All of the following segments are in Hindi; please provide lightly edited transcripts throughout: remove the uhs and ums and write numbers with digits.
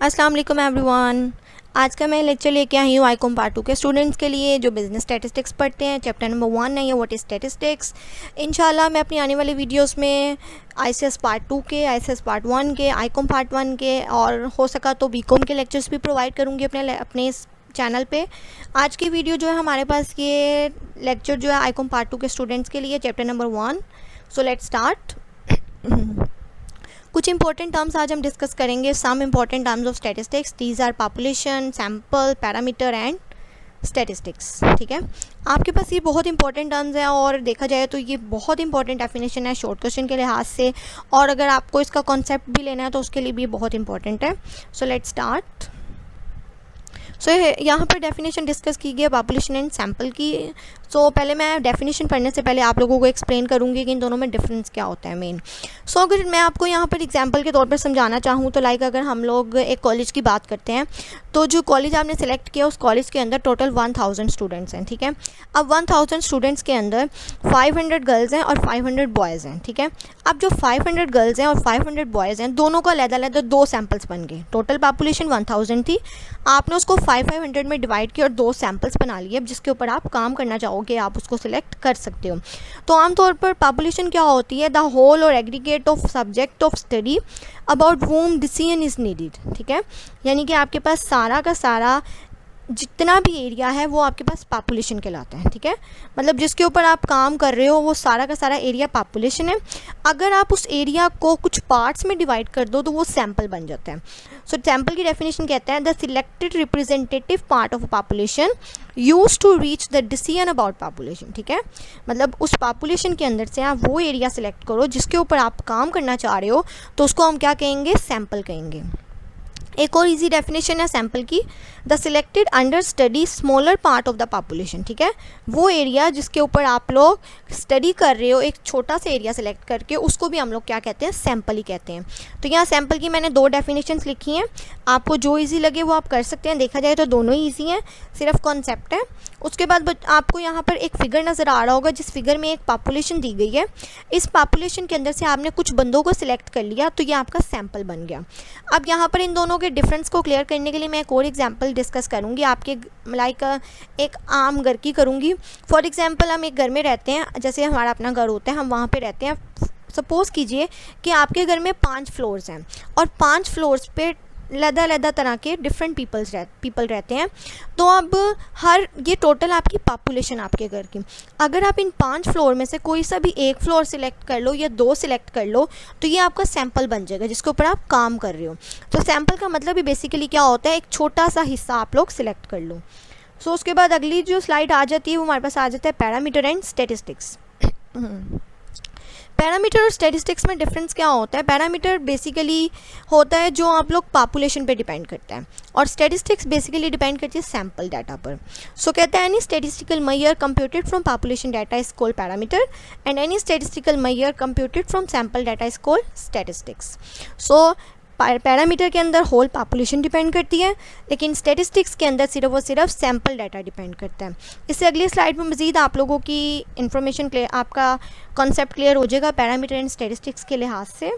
अस्सलाम वालेकुम एवरीवन। आज का मैं लेक्चर लेके आई हूँ आईकॉम पार्ट 2 के स्टूडेंट्स के लिए जो बिजनेस स्टैटिस्टिक्स पढ़ते हैं। चैप्टर नंबर 1 है ये व्हाट इज स्टैटिस्टिक्स। इंशाल्लाह मैं अपनी आने वाली वीडियोस में आईसीएस पार्ट 2 के, आईसीएस पार्ट 1 के, आईकॉम पार्ट 1 के और हो सका तो बीकॉम के लेक्चर्स भी प्रोवाइड करूँगी अपने इस चैनल पे। आज की वीडियो जो है हमारे पास ये लेक्चर जो है आईकॉम पार्ट 2 के स्टूडेंट्स के लिए chapter number 1। So let's start. कुछ इंपॉर्टेंट टर्म्स आज हम डिस्कस करेंगे। Some important terms of statistics, these are population, sample, parameter and statistics. ठीक है, आपके पास ये बहुत इंपॉर्टेंट टर्म्स हैं और देखा जाए तो ये बहुत इंपॉर्टेंट डेफिनेशन है शॉर्ट क्वेश्चन के लिहाज से, और अगर आपको इसका कॉन्सेप्ट भी लेना है तो उसके लिए भी बहुत इंपॉर्टेंट है। सो लेट्स स्टार्ट। सो यहाँ पर डेफिनेशन डिस्कस की गई है पॉपुलेशन एंड सैम्पल की। सो पहले मैं डेफिनेशन पढ़ने से पहले आप लोगों को एक्सप्लेन करूँगी कि इन दोनों में डिफरेंस क्या होता है मेन। सो अगर मैं आपको यहाँ पर एग्जांपल के तौर पर समझाना चाहूँ तो लाइक अगर हम लोग एक कॉलेज की बात करते हैं तो जो कॉलेज आपने सेलेक्ट किया उस कॉलेज के अंदर टोटल 1000 स्टूडेंट्स हैं। ठीक है, अब 1000 स्टूडेंट्स के अंदर 500 गर्ल्स हैं और 500 बॉयज़ हैं। ठीक है, अब जो 500 गर्ल्स हैं और 500 बॉयज़ हैं दोनों का अलग-अलग दो सैम्पल्स बन गए। टोटल पॉपुलेशन 1000 थी, आपने उसको 500 में डिवाइड किया और दो सैम्पल्स बना लिए। अब जिसके ऊपर आप काम करना चाहोगे आप उसको सिलेक्ट कर सकते हो। तो आमतौर पर पॉपुलेशन क्या होती है? The whole or aggregate of subject of study about whom decision is needed. ठीक है, यानी कि आपके पास सारा का सारा जितना भी एरिया है वो आपके पास पॉपुलेशन कहलाता है। ठीक है, मतलब जिसके ऊपर आप काम कर रहे हो वो सारा का सारा एरिया पॉपुलेशन है। अगर आप उस एरिया को कुछ पार्ट्स में डिवाइड कर दो तो वो सैम्पल बन जाता है। सो सैम्पल की डेफिनेशन कहता है the selected representative part of population use to reach the decision about population. ठीक है, मतलब उस पॉपुलेशन के अंदर से आप वो एरिया सेलेक्ट करो जिसके ऊपर आप काम करना चाह रहे हो, तो उसको हम क्या कहेंगे? सैम्पल कहेंगे। एक और इजी डेफिनेशन है सैम्पल की, the selected under study smaller part of the population. ठीक है, वो एरिया जिसके ऊपर आप लोग स्टडी कर रहे हो एक छोटा सा एरिया सेलेक्ट करके उसको भी हम लोग क्या कहते हैं? सैम्पल ही कहते हैं। तो यहाँ सैम्पल की मैंने दो डेफिनेशंस लिखी हैं, आपको जो इजी लगे वो आप कर सकते हैं। देखा जाए तो दोनों ही ईजी हैं, सिर्फ कॉन्सेप्ट है। उसके बाद आपको यहाँ पर एक फिगर नज़र आ रहा होगा जिस फिगर में एक पॉपुलेशन दी गई है। इस पॉपुलेशन के अंदर से आपने कुछ बंदों को सिलेक्ट कर लिया तो ये आपका सैम्पल बन गया। अब यहाँ पर इन दोनों के डिफरेंस को क्लियर करने के लिए मैं एक और एग्जांपल डिस्कस करूँगी आपके लाइक एक आम घर की करूँगी। फॉर एग्जांपल हम एक घर में रहते हैं, जैसे हमारा अपना घर होता है, हम वहाँ पे रहते हैं। सपोज़ कीजिए कि आपके घर में 5 फ्लोर्स हैं और 5 फ्लोर्स पे लदा तरह के डिफरेंट पीपल रहते हैं। तो अब हर ये टोटल आपकी पॉपुलेशन आपके घर की, अगर आप इन 5 फ्लोर में से कोई सा भी एक फ्लोर सिलेक्ट कर लो या 2 सिलेक्ट कर लो तो ये आपका सैम्पल बन जाएगा जिसके ऊपर आप काम कर रहे हो। तो सैम्पल का मतलब ही बेसिकली क्या होता है? एक छोटा सा हिस्सा आप लोग सिलेक्ट कर लो। सो उसके बाद अगली जो स्लाइड आ जाती है वो हमारे पास आ जाता है पैरामीटर एंड स्टैटिस्टिक्स। पैरामीटर और स्टैटिस्टिक्स में डिफरेंस क्या होता है? पैरामीटर बेसिकली होता है जो आप लोग पॉपुलेशन पे डिपेंड करता है और स्टैटिस्टिक्स बेसिकली डिपेंड करती है सैम्पल डाटा पर। सो कहता है any statistical measure computed from population data is called parameter and any statistical measure computed from sample data is called statistics. So parameter के अंदर होल पॉपुलेशन डिपेंड करती है, लेकिन स्टैटिस्टिक्स के अंदर सिर्फ और सिर्फ सैम्पल डाटा डिपेंड करता है। इससे अगली स्लाइड में मज़ीद आप लोगों की इन्फॉर्मेशन क्लियर, आपका कॉन्सेप्ट क्लियर हो जाएगा पैरामीटर एंड स्टैटिस्टिक्स के लिहाज से।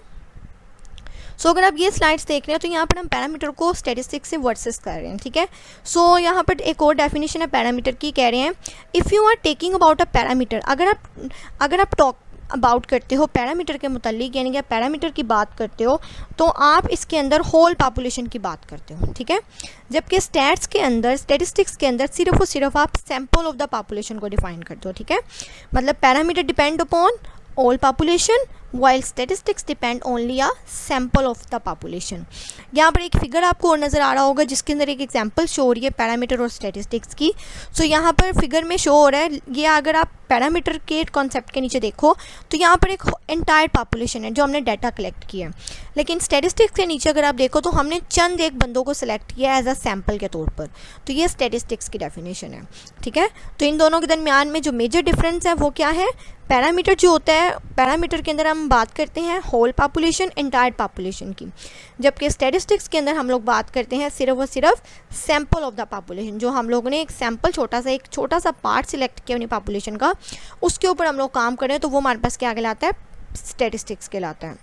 सो अगर आप ये स्लाइड्स देख रहे हैं तो यहाँ पर हम पैरामीटर को स्टैटिस्टिक्स से वर्सेस कर रहे हैं। ठीक है, सो यहाँ पर एक और डेफिनेशन है पैरामीटर की, कह रहे हैं if you are taking about a parameter, अगर आप टॉक अबाउट करते हो पैरामीटर के मुतालिक, यानी कि पैरामीटर की बात करते हो तो आप इसके अंदर होल पॉपुलेशन की बात करते हो। ठीक है, जबकि स्टैटिस्टिक्स के अंदर सिर्फ और सिर्फ आप सैम्पल ऑफ द पॉपुलेशन को डिफाइन करते हो। ठीक है, मतलब parameter depend upon all population while statistics depend only a sample of the population. यहाँ पर एक फिगर आपको और नज़र आ रहा होगा जिसके अंदर एक एग्जांपल शो हो रही है पैरामीटर और स्टैटिस्टिक्स की। सो यहाँ पर फिगर में शो हो रहा है, ये अगर आप पैरामीटर के कॉन्सेप्ट के नीचे देखो तो यहाँ पर एक एंटायर पॉपुलेशन है जो हमने डाटा कलेक्ट किया है, लेकिन स्टैटिस्टिक्स के नीचे अगर आप देखो तो हमने चंद एक बंदों को सिलेक्ट किया एज अ सैम्पल के तौर पर। तो ये स्टैटिस्टिक्स की डेफिनेशन है। ठीक है, तो इन दोनों के दरमियान में जो मेजर डिफरेंस है वो क्या है? पैरामीटर जो होता है, पैरामीटर के अंदर हम बात करते हैं होल पॉपुलेशन, एंटायर पॉपुलेशन की, जबकि स्टैटिस्टिक्स के अंदर हम लोग बात करते हैं सिर्फ और सिर्फ सैम्पल ऑफ द पॉपुलेशन। जो हम लोगों ने एक सैम्पल एक छोटा सा पार्ट सिलेक्ट किया अपनी पॉपुलेशन का, उसके ऊपर हम लोग काम करें तो वो हमारे पास क्या कहलाता है? स्टैटिस्टिक्स कहलाता है।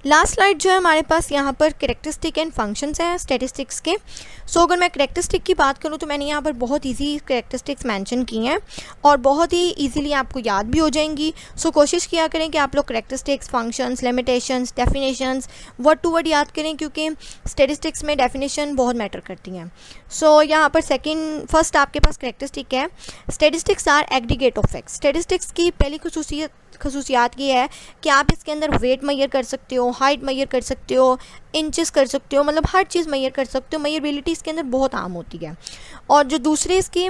लास्ट स्लाइड जो है हमारे पास यहाँ पर कैरेक्टरिस्टिक एंड फंक्शंस हैं स्टैटिस्टिक्स के। सो अगर मैं कैरेक्टरिस्टिक की बात करूँ तो मैंने यहाँ पर बहुत इजी कैरेक्टरिस्टिक्स मेंशन की हैं और बहुत ही इजीली आपको याद भी हो जाएंगी। सो कोशिश किया करें कि आप लोग characteristics, functions, limitations, definitions word to word याद करें, क्योंकि स्टैटिस्टिक्स में डेफिनेशन बहुत मैटर करती हैं। सो यहाँ पर फर्स्ट आपके पास कैरेक्टरिस्टिक है, statistics are aggregate of facts. Statistics की पहली खसूसियात ये है कि आप इसके अंदर वेट मेजर कर सकते हो, हाइट मेजर कर सकते हो, इंचेस कर सकते हो, मतलब हर चीज़ मेजर कर सकते हो। मेजरबिलिटी इसके अंदर बहुत आम होती है। और जो दूसरी इसकी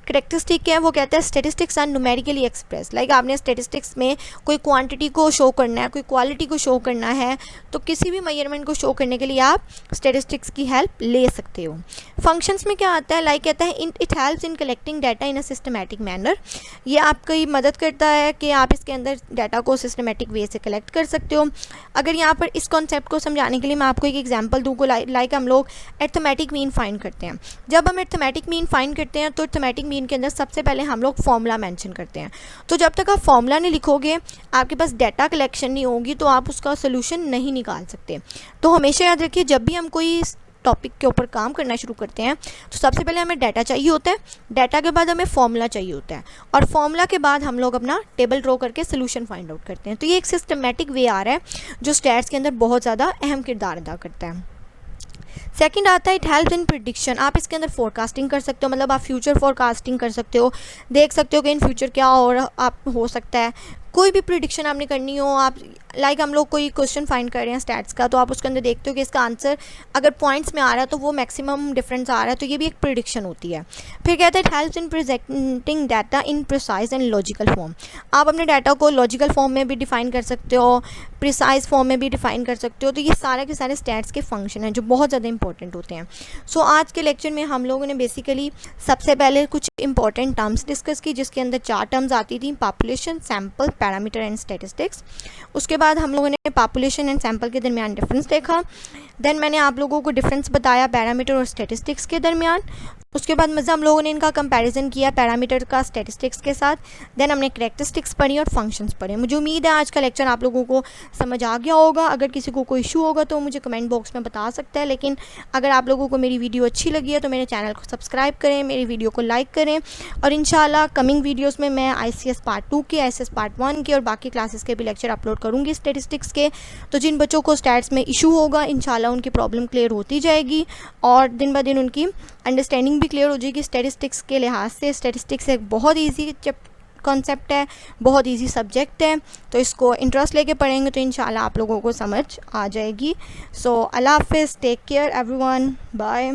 करेक्टरिस्टिक है वो कहता है statistics are numerically express. Like आपने स्टैटिस्टिक्स में कोई क्वांटिटी को शो करना है, कोई क्वालिटी को शो करना है, तो किसी भी मेजरमेंट को शो करने के लिए आप स्टैटिस्टिक्स की हेल्प ले सकते हो। फंक्शंस में क्या आता है, लाइक कहता है it helps in collecting data in a systematic manner. ये आपकी मदद करता है कि आप इसके अंदर डाटा को सिस्टमैटिक वे से कलेक्ट कर सकते हो। अगर यहाँ पर इस कॉन्सेप्ट को समझाने के लिए मैं आपको एक एग्जाम्पल दूँ, लाइक हम लोग अरिथमेटिक मीन फाइंड करते हैं। जब हम अरिथमेटिक मीन फाइंड करते हैं तो अरिथमेटिक मीन के अंदर सबसे पहले हम लोग फॉर्मूला मेंशन करते हैं। तो जब तक आप फॉर्मूला नहीं लिखोगे, आपके पास डाटा कलेक्शन नहीं होगी, तो आप उसका सोल्यूशन नहीं निकाल सकते। तो हमेशा याद रखिए, जब भी हम कोई टॉपिक के ऊपर काम करना शुरू करते हैं तो सबसे पहले हमें डाटा चाहिए होता है, डाटा के बाद हमें फॉर्मूला चाहिए होता है, और फॉर्मूला के बाद हम लोग अपना टेबल ड्रॉ करके सोल्यूशन फाइंड आउट करते हैं। तो ये एक सिस्टमेटिक वे आ रहा है जो स्टैट्स के अंदर बहुत ज़्यादा अहम किरदार अदा करता है। सेकंड आता है इट हेल्प्स इन प्रिडिक्शन। आप इसके अंदर फोरकास्टिंग कर सकते हो, मतलब आप फ्यूचर फोरकास्टिंग कर सकते हो, देख सकते हो कि इन फ्यूचर क्या हो सकता है। कोई भी प्रिडिक्शन आपने करनी हो, आप लाइक हम लोग कोई क्वेश्चन फाइंड कर रहे हैं स्टैट्स का, तो आप उसके अंदर देखते हो कि इसका आंसर अगर पॉइंट्स में आ रहा है तो वो मैक्सिमम डिफरेंस आ रहा है, तो ये भी एक प्रिडिक्शन होती है। फिर कहते हैं it helps in presenting data in precise and logical form. आप अपने डाटा को लॉजिकल फॉर्म में भी डिफाइन कर सकते हो, प्रिसाइज फॉर्म में भी डिफाइन कर सकते हो। तो ये सारे के सारे स्टैट्स के फंक्शन हैं जो बहुत ज़्यादा इंपॉर्टेंट होते हैं। सो आज के लेक्चर में हम लोगों ने बेसिकली सबसे पहले कुछ इंपॉर्टेंट टर्म्स डिस्कस की, जिसके अंदर 4 टर्म्स आती थी, population, sample, parameter and statistics. उसके बाद हम लोगों ने पॉपुलेशन एंड सैम्पल के दरमियान डिफरेंस देखा। देन मैंने आप लोगों को डिफरेंस बताया पैरामीटर और स्टैटिस्टिक्स के दरमियान। उसके बाद मज़ा हम लोगों ने इनका कंपैरिजन किया पैरामीटर का स्टैटिस्टिक्स के साथ। देन हमने कैरेक्टरिस्टिक्स पढ़ी और फंक्शंस पढ़े। मुझे उम्मीद है आज का लेक्चर आप लोगों को समझ आ गया होगा। अगर किसी को कोई इशू होगा तो मुझे कमेंट बॉक्स में बता सकता है, लेकिन अगर आप लोगों को मेरी वीडियो अच्छी लगी है तो मेरे चैनल को सब्सक्राइब करें, मेरी वीडियो को लाइक करें, और इंशाल्लाह कमिंग वीडियोज़ में मैं ICS पार्ट 2 के, ICS पार्ट 1 के और बाकी क्लासेस के भी लेक्चर अपलोड करूँगी स्टैटिस्टिक्स के। तो जिन बच्चों को स्टैट्स में इशू होगा इंशाल्लाह उनकी प्रॉब्लम क्लियर होती जाएगी और दिन ब दिन उनकी अंडरस्टैंडिंग भी क्लियर हो जाएगी स्टैटिस्टिक्स के लिहाज से। स्टैटिस्टिक्स एक बहुत ईजी कॉन्सेप्ट है, बहुत इजी सब्जेक्ट है, तो इसको इंटरेस्ट लेके पढ़ेंगे तो इंशाल्लाह आप लोगों को समझ आ जाएगी। सो अल्लाह हाफिज़, टेक केयर एवरीवन, बाय।